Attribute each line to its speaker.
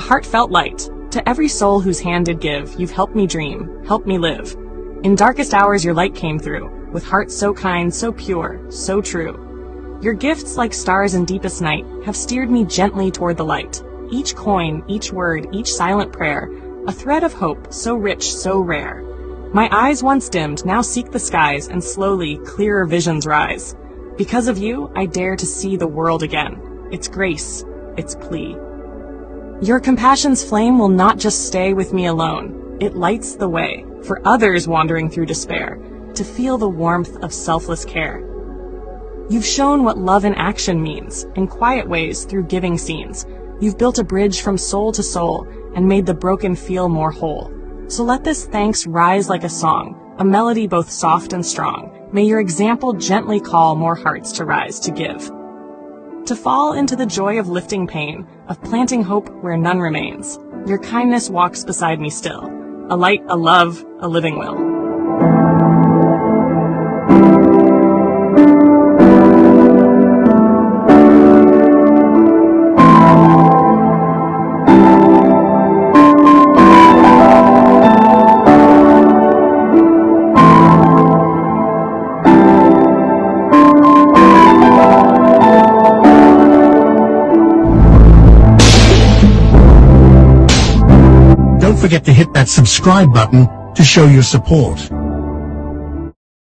Speaker 1: heartfelt light. To every soul whose hand did give, you've helped me dream, helped me live. In darkest hours your light came through, with hearts so kind, so pure, so true. Your gifts, like stars in deepest night, have steered me gently toward the light. Each coin, each word, each silent prayer, a thread of hope, so rich, so rare. My eyes once dimmed, now seek the skies, and slowly, clearer visions rise. Because of you, I dare to see the world again. Its grace, its plea. Your compassion's flame will not just stay with me alone. It lights the way, for others wandering through despair, to feel the warmth of selfless care. You've shown what love in action means, in quiet ways through giving scenes. You've built a bridge from soul to soul, and made the broken feel more whole. So let this thanks rise like a song, a melody both soft and strong. May your example gently call more hearts to rise to give. To fall into the joy of lifting pain, of planting hope where none remains. Your kindness walks beside me still, a light, a love, a living will.
Speaker 2: Don't forget to hit that subscribe button to show your support.